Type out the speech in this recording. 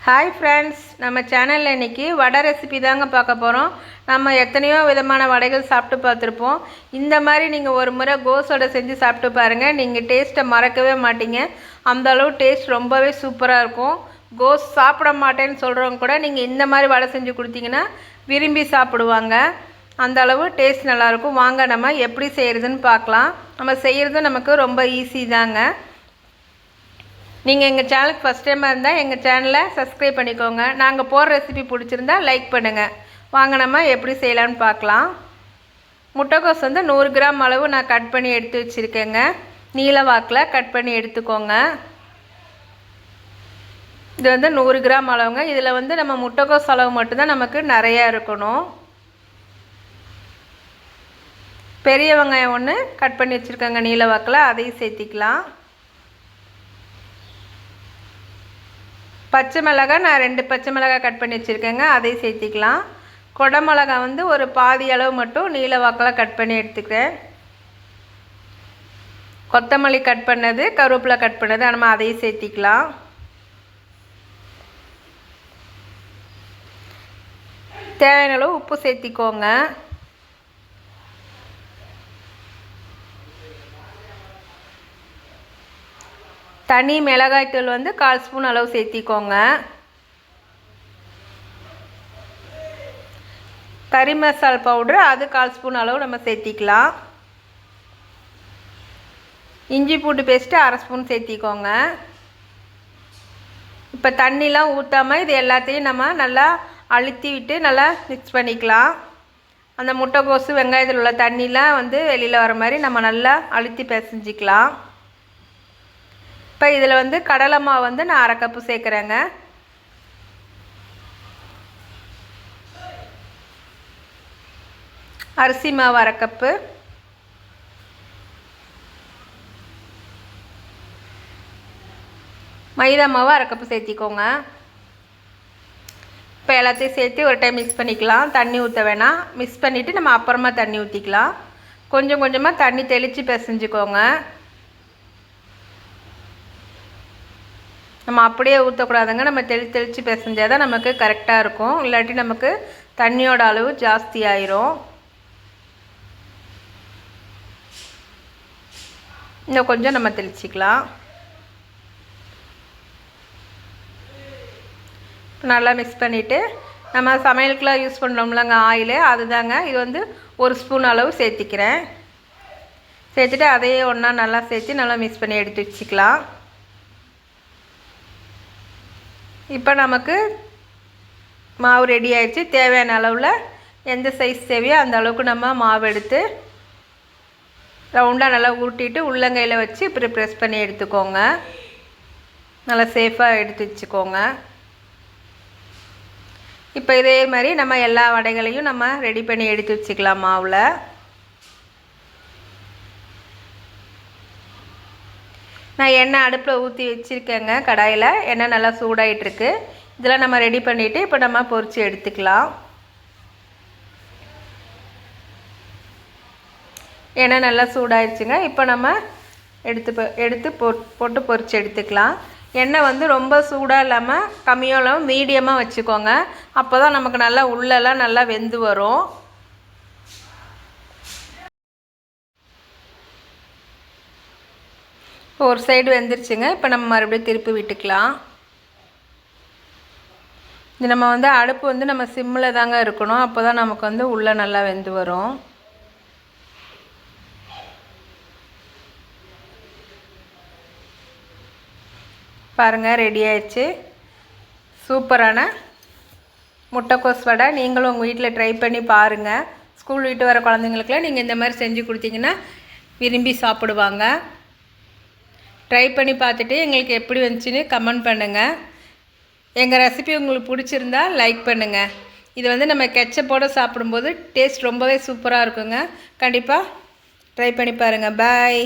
Hi friends, நம்ம சேனலில் இன்றைக்கி வடை ரெசிபி தாங்க பார்க்க போகிறோம். நம்ம எத்தனையோ விதமான வடைகள் சாப்பிட்டு பார்த்துருப்போம். இந்த மாதிரி நீங்கள் ஒரு முறை கோஸ் வடை செஞ்சு சாப்பிட்டு பாருங்கள். நீங்கள் டேஸ்ட்டை மறக்கவே மாட்டீங்க. அந்தளவு டேஸ்ட் ரொம்பவே சூப்பராக இருக்கும். கோஸ் சாப்பிட மாட்டேன்னு சொல்கிறவங்க கூட நீங்கள் இந்த மாதிரி வடை செஞ்சு கொடுத்தீங்கன்னா விரும்பி சாப்பிடுவாங்க. அந்தளவு டேஸ்ட் நல்லாயிருக்கும். வாங்க நம்ம எப்படி செய்கிறதுன்னு பார்க்கலாம். நம்ம செய்கிறது நமக்கு ரொம்ப ஈஸி தாங்க. நீங்கள் எங்கள் சேனலுக்கு ஃபஸ்ட் டைமாக இருந்தால் எங்கள் சேனலை சப்ஸ்கிரைப் பண்ணிக்கோங்க. நாங்கள் போடுற ரெசிபி பிடிச்சிருந்தா லைக் பண்ணுங்கள். வாங்க நம்ம எப்படி செய்யலான்னு பார்க்கலாம். முட்டைக்கோஸ் 100 கிராம் அளவு நான் கட் பண்ணி எடுத்து வச்சுருக்கேங்க. நீல வாக்கில் கட் பண்ணி எடுத்துக்கோங்க. இது 100 கிராம் அளவுங்க. இதில் நம்ம முட்டைக்கோஸ் அளவு மட்டும்தான் நமக்கு நிறையா இருக்கணும். பெரிய வெங்காயம் 1 கட் பண்ணி வச்சுருக்கேங்க நீல வாக்கில், அதையும் சேர்த்திக்கலாம். பச்சை மிளகாய் நான் 2 பச்சை மிளகாய் கட் பண்ணி வச்சுருக்கேங்க, அதையும் சேர்த்திக்கலாம். கொடை மிளகா ஒரு பாதி அளவு மட்டும் நீல வாக்கில் கட் பண்ணி எடுத்துக்கிறேன். கொத்தமல்லி கட் பண்ணது, கருவேப்பிலை கட் பண்ணது, நம்ம அதையும் சேர்த்திக்கலாம். தேவையான அளவு உப்பு சேர்த்திக்கோங்க. தனி மிளகாய்த்தூள் 1/4 ஸ்பூன் அளவு சேர்த்திக்கோங்க. கறி மசால் பவுட்ரு அது 1/4 ஸ்பூன் அளவு நம்ம சேர்த்திக்கலாம். இஞ்சி பூண்டு பேஸ்ட்டு 1/2 ஸ்பூன் சேர்த்திக்கோங்க. இப்போ தண்ணிலாம் ஊற்றாமல் இது எல்லாத்தையும் நம்ம நல்லா அழுத்தி விட்டு நல்லா மிக்ஸ் பண்ணிக்கலாம். அந்த முட்டைக்கோசு வெங்காயத்தில் உள்ள தண்ணிலாம் வெளியில் வர மாதிரி நம்ம நல்லா அழுத்தி பிசைஞ்சிக்கலாம். இப்போ இதில் கடலை மாவு நான் 1/2 கப்பு சேர்க்குறேங்க. அரிசி மாவு 1/2 கப்பு, மைதா மாவு 1/2 கப்பு சேர்த்திக்கோங்க. இப்போ எல்லாத்தையும் சேர்த்து ஒரு டைம் மிக்ஸ் பண்ணிக்கலாம். தண்ணி ஊற்ற வேணாம். மிக்ஸ் பண்ணிவிட்டு நம்ம அப்புறமா தண்ணி ஊற்றிக்கலாம். கொஞ்சம் கொஞ்சமாக தண்ணி தெளித்து பிசைஞ்சுக்கோங்க. நம்ம அப்படியே ஊற்றக்கூடாதுங்க. நம்ம தெளித்து பிசைஞ்சால் தான் நமக்கு கரெக்டாக இருக்கும். இல்லாட்டி நமக்கு தண்ணியோட அளவு ஜாஸ்தி ஆயிரும். இன்னும் கொஞ்சம் நம்ம தெளிச்சிக்கலாம். நல்லா மிக்ஸ் பண்ணிவிட்டு நம்ம சமையலுக்குலாம் யூஸ் பண்ணுறோம்லங்க ஆயிலு, அதுதாங்க. இது 1 ஸ்பூன் அளவு சேர்த்திக்கிறேன். சேர்த்துட்டு அதையே ஒன்றா நல்லா சேர்த்து நல்லா மிக்ஸ் பண்ணி எடுத்து வச்சுக்கலாம். இப்போ நமக்கு மாவு ரெடி ஆகிடுச்சு. தேவையான அளவில் எந்த சைஸ் தேவையோ அந்த அளவுக்கு நம்ம மாவு எடுத்து ரவுண்டாக நல்லா ஊட்டிட்டு உள்ளங்கையில் வச்சு இப்படி ப்ரெஸ் பண்ணி எடுத்துக்கோங்க. நல்லா சேஃபாக எடுத்து வச்சுக்கோங்க. இப்போ இதே மாதிரி நம்ம எல்லா வடைகளையும் நம்ம ரெடி பண்ணி எடுத்து வச்சுக்கலாம் மாவில். நான் எண்ணெய் அடுப்பில் ஊற்றி வச்சுருக்கேங்க. கடாயில் எண்ணெய் நல்லா சூடாகிட்டுருக்கு. இதெல்லாம் நம்ம ரெடி பண்ணிவிட்டு இப்போ நம்ம பொரித்து எடுத்துக்கலாம். எண்ணெய் நல்லா சூடாகிடுச்சுங்க. இப்போ நம்ம எடுத்து போட்டு பொரித்து எடுத்துக்கலாம். எண்ணெய் ரொம்ப சூடாக இல்லாமல் கம்மியாக இல்லாமல் மீடியமாக வச்சுக்கோங்க. அப்போ தான் நமக்கு நல்லா உள்ளெல்லாம் நல்லா வெந்து வரும். ஒரு சைடு வெந்துருச்சுங்க. இப்போ நம்ம மறுபடியும் திருப்பி விட்டுக்கலாம். இது நம்ம அடுப்பு நம்ம சிம்மில் தாங்க இருக்கணும். அப்போ தான் நமக்கு உள்ளே நல்லா வெந்து வரும். பாருங்கள், ரெடி ஆயிடுச்சு. சூப்பரான முட்டைக்கோஸ் வடை. நீங்களும் உங்கள் வீட்டில் ட்ரை பண்ணி பாருங்கள். ஸ்கூல் விட்டு வர குழந்தைங்களுக்குலாம் நீங்கள் இந்த மாதிரி செஞ்சு கொடுத்தீங்கன்னா விரும்பி சாப்பிடுவாங்க. ட்ரை பண்ணி பார்த்துட்டு எங்களுக்கு எப்படி வந்துச்சுன்னு கமெண்ட் பண்ணுங்கள். எங்கள் ரெசிபி உங்களுக்கு பிடிச்சிருந்தா லைக் பண்ணுங்கள். இது நம்ம கெச்சப்போடு சாப்பிடும்போது டேஸ்ட் ரொம்பவே சூப்பராக இருக்குங்க. கண்டிப்பாக ட்ரை பண்ணி பாருங்கள். பாய்.